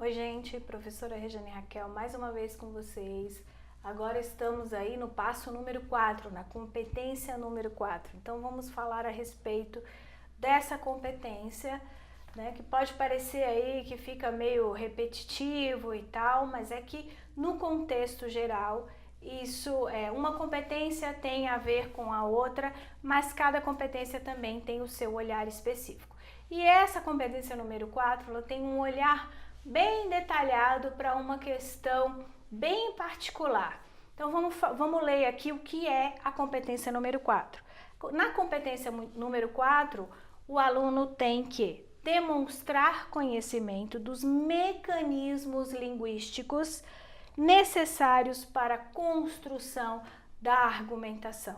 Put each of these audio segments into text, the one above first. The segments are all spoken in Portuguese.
Oi gente, professora Regiane Raquel, mais uma vez com vocês. Agora estamos aí no passo número 4, na competência número 4. Então vamos falar a respeito dessa competência, né, que pode parecer aí que fica meio repetitivo e tal, mas é que no contexto geral isso é uma competência tem a ver com a outra, mas cada competência também tem o seu olhar específico. E essa competência número 4, ela tem um olhar bem detalhado para uma questão bem particular. Então vamos ler aqui o que é a competência número 4. Na competência número 4, o aluno tem que demonstrar conhecimento dos mecanismos linguísticos necessários para a construção da argumentação.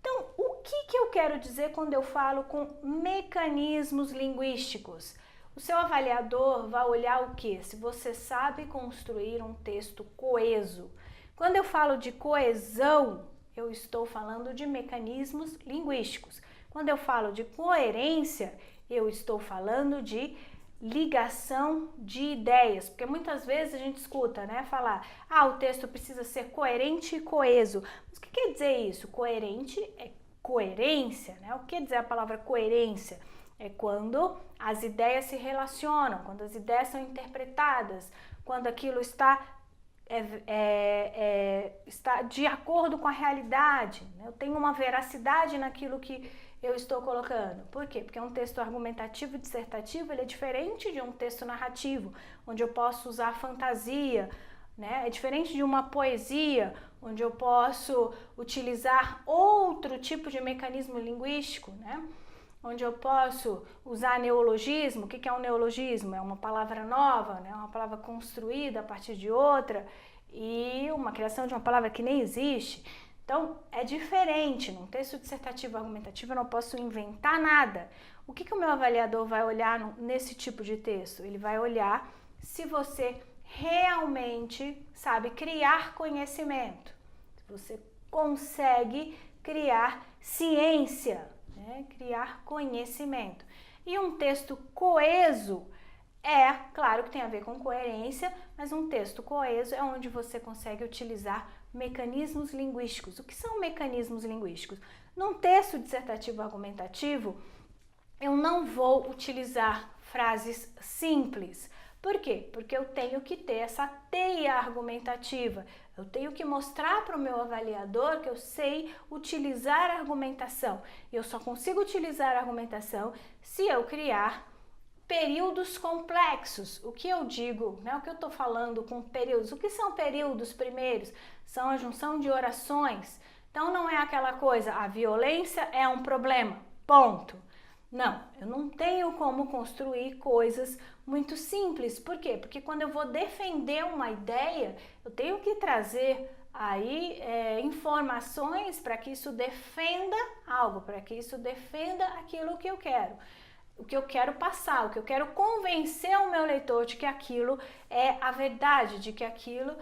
Então, o que eu quero dizer quando eu falo com mecanismos linguísticos? O seu avaliador vai olhar o quê? Se você sabe construir um texto coeso. Quando eu falo de coesão, eu estou falando de mecanismos linguísticos. Quando eu falo de coerência, eu estou falando de ligação de ideias, porque muitas vezes a gente escuta, né, falar, o texto precisa ser coerente e coeso. Mas o que quer dizer isso? Coerente é coerência, né? O que quer dizer a palavra coerência? É quando as ideias se relacionam, quando as ideias são interpretadas, quando aquilo está está de acordo com a realidade, né? Eu tenho uma veracidade naquilo que eu estou colocando. Por quê? Porque um texto argumentativo e dissertativo ele é diferente de um texto narrativo, onde eu posso usar fantasia, né? É diferente de uma poesia, onde eu posso utilizar outro tipo de mecanismo linguístico, né? Onde eu posso usar neologismo. O que é um neologismo? É uma palavra nova, né? Uma palavra construída a partir de outra e uma criação de uma palavra que nem existe. Então, é diferente. Num texto dissertativo argumentativo eu não posso inventar nada. O que o meu avaliador vai olhar nesse tipo de texto? Ele vai olhar se você realmente sabe criar conhecimento, se você consegue criar ciência, né? Criar conhecimento. E um texto coeso claro que tem a ver com coerência, mas um texto coeso é onde você consegue utilizar mecanismos linguísticos. O que são mecanismos linguísticos? Num texto dissertativo argumentativo, eu não vou utilizar frases simples. Por quê? Porque eu tenho que ter essa teia argumentativa. Eu tenho que mostrar para o meu avaliador que eu sei utilizar a argumentação. E eu só consigo utilizar a argumentação se eu criar períodos complexos. O que eu digo, né? O que eu estou falando com períodos? O que são períodos primeiros? São a junção de orações. Então não é aquela coisa, a violência é um problema, ponto. Não, eu não tenho como construir coisas muito simples. Por quê? Porque quando eu vou defender uma ideia, eu tenho que trazer aí informações para que isso defenda algo, para que isso defenda aquilo que eu quero. O que eu quero passar, o que eu quero convencer o meu leitor de que aquilo é a verdade, de que aquilo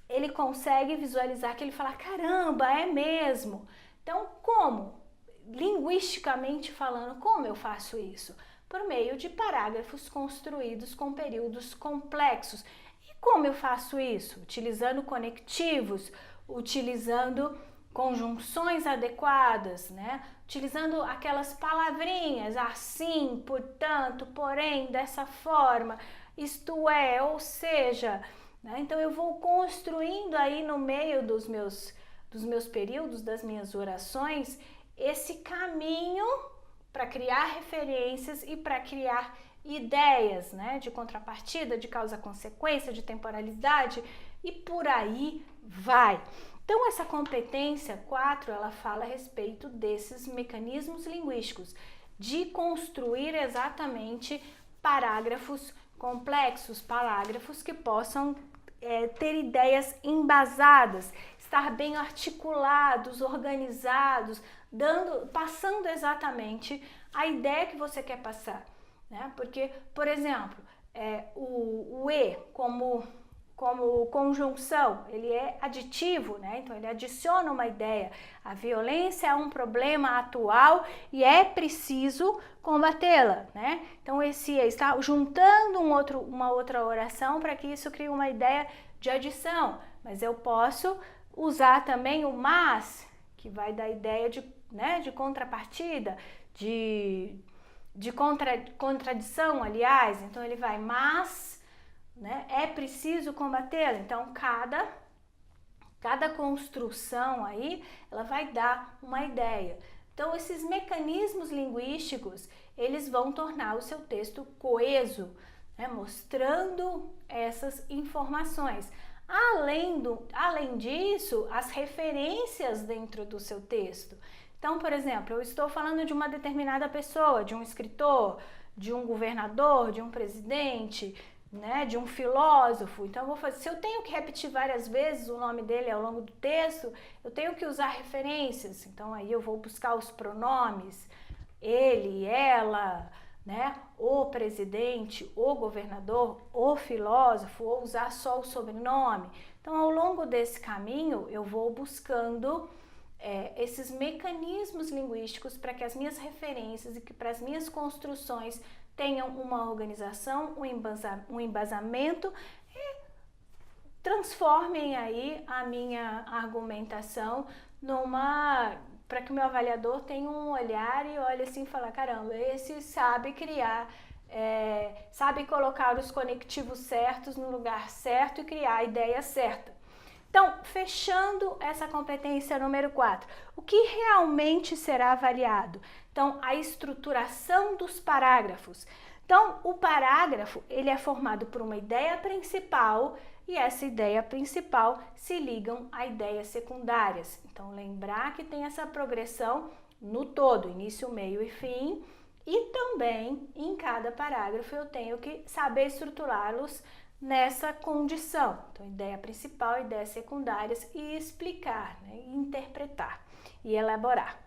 ele consegue visualizar, que ele fala, caramba, é mesmo. Então, como? Linguisticamente falando, como eu faço isso? Por meio de parágrafos construídos com períodos complexos. E como eu faço isso? Utilizando conectivos, utilizando conjunções adequadas, né? Utilizando aquelas palavrinhas, assim, portanto, porém, dessa forma, isto é, ou seja, né? Então eu vou construindo aí no meio dos meus períodos, das minhas orações, esse caminho para criar referências e para criar ideias, né? De contrapartida, de causa-consequência, de temporalidade e por aí vai. Então, essa competência 4, ela fala a respeito desses mecanismos linguísticos, de construir exatamente parágrafos complexos, parágrafos que possam ter ideias embasadas, estar bem articulados, organizados, passando exatamente a ideia que você quer passar, né? Porque, por exemplo, o E como conjunção, ele é aditivo, né? Então ele adiciona uma ideia. A violência é um problema atual e é preciso combatê-la, né? Então esse está juntando uma outra oração para que isso crie uma ideia de adição. Mas eu posso usar também o mas, que vai dar ideia de, né, de contrapartida, de contradição, aliás. Então ele vai, mas, né, é preciso combatê-la. Então cada construção aí, ela vai dar uma ideia. Então esses mecanismos linguísticos, eles vão tornar o seu texto coeso, né, mostrando essas informações. Além disso, as referências dentro do seu texto. Então, por exemplo, eu estou falando de uma determinada pessoa, de um escritor, de um governador, de um presidente, né, de um filósofo. Então, eu vou fazer, se eu tenho que repetir várias vezes o nome dele ao longo do texto, eu tenho que usar referências. Então, aí eu vou buscar os pronomes, ele, ela, né, o presidente, o governador, o filósofo, ou usar só o sobrenome. Então, ao longo desse caminho, eu vou buscando esses mecanismos linguísticos para que as minhas referências e que para as minhas construções tenham uma organização, um embasamento e transformem aí a minha argumentação para que o meu avaliador tenha um olhar e olhe assim e fale, caramba, esse sabe criar, sabe colocar os conectivos certos no lugar certo e criar a ideia certa. Então, fechando essa competência número 4, o que realmente será avaliado? Então, a estruturação dos parágrafos. Então, o parágrafo, ele é formado por uma ideia principal e essa ideia principal se ligam a ideias secundárias. Então, lembrar que tem essa progressão no todo, início, meio e fim, e também em cada parágrafo eu tenho que saber estruturá-los nessa condição. Então, ideia principal, ideias secundárias e explicar, né, interpretar e elaborar.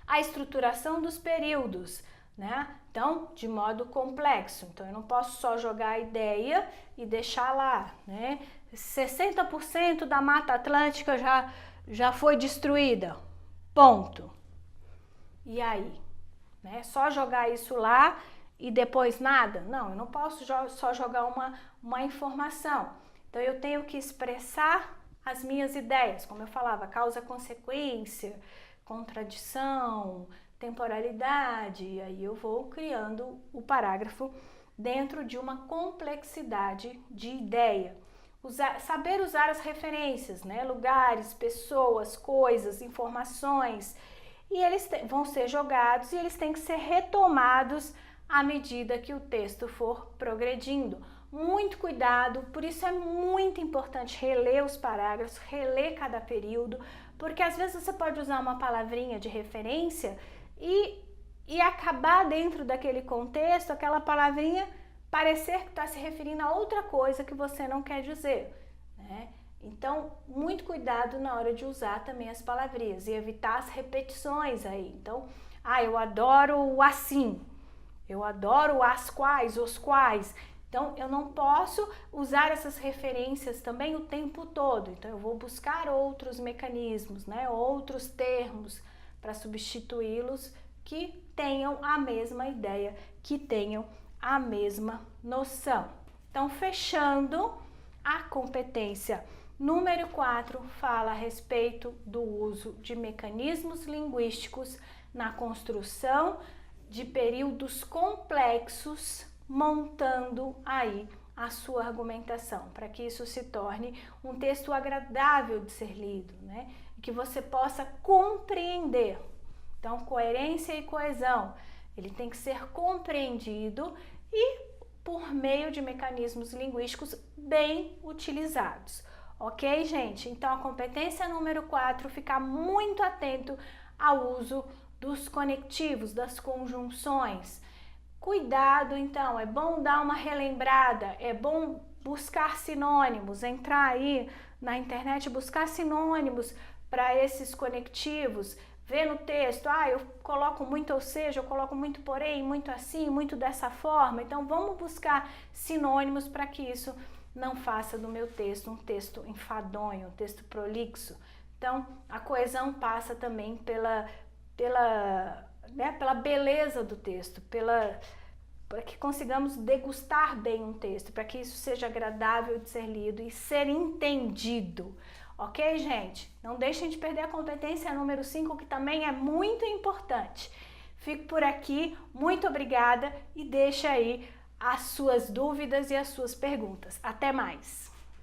A estruturação dos períodos, né? Então, de modo complexo. Então, eu não posso só jogar a ideia e deixar lá, né? 60% da Mata Atlântica já foi destruída. Ponto. E aí? Né? Só jogar isso lá e depois nada? Não, eu não posso só jogar uma informação. Então, eu tenho que expressar as minhas ideias, como eu falava, causa-consequência, contradição, temporalidade, e aí eu vou criando o parágrafo dentro de uma complexidade de ideia. Saber usar as referências, né? Lugares, pessoas, coisas, informações, e eles vão ser jogados e eles têm que ser retomados à medida que o texto for progredindo. Muito cuidado, por isso é muito importante reler os parágrafos, reler cada período, porque às vezes você pode usar uma palavrinha de referência e acabar dentro daquele contexto, aquela palavrinha parecer que está se referindo a outra coisa que você não quer dizer, né? Então, muito cuidado na hora de usar também as palavrinhas e evitar as repetições aí. Então, eu adoro o assim, eu adoro as quais, os quais. Então, eu não posso usar essas referências também o tempo todo. Então, eu vou buscar outros mecanismos, né? Outros termos para substituí-los que tenham a mesma ideia, que tenham a mesma noção. Então, fechando, a competência número 4 fala a respeito do uso de mecanismos linguísticos na construção de períodos complexos, montando aí a sua argumentação, para que isso se torne um texto agradável de ser lido, né? E que você possa compreender. Então, coerência e coesão, ele tem que ser compreendido e por meio de mecanismos linguísticos bem utilizados. Ok, gente? Então, a competência número 4, ficar muito atento ao uso dos conectivos, das conjunções. Cuidado, então, é bom dar uma relembrada, é bom buscar sinônimos, entrar aí na internet, buscar sinônimos para esses conectivos, ver no texto, eu coloco muito ou seja, eu coloco muito porém, muito assim, muito dessa forma. Então, vamos buscar sinônimos para que isso não faça do meu texto um texto enfadonho, um texto prolixo. Então, a coesão passa também pela beleza do texto, para que consigamos degustar bem um texto, para que isso seja agradável de ser lido e ser entendido. Ok, gente? Não deixem de perder a competência número 5, que também é muito importante. Fico por aqui, muito obrigada e deixa aí as suas dúvidas e as suas perguntas. Até mais!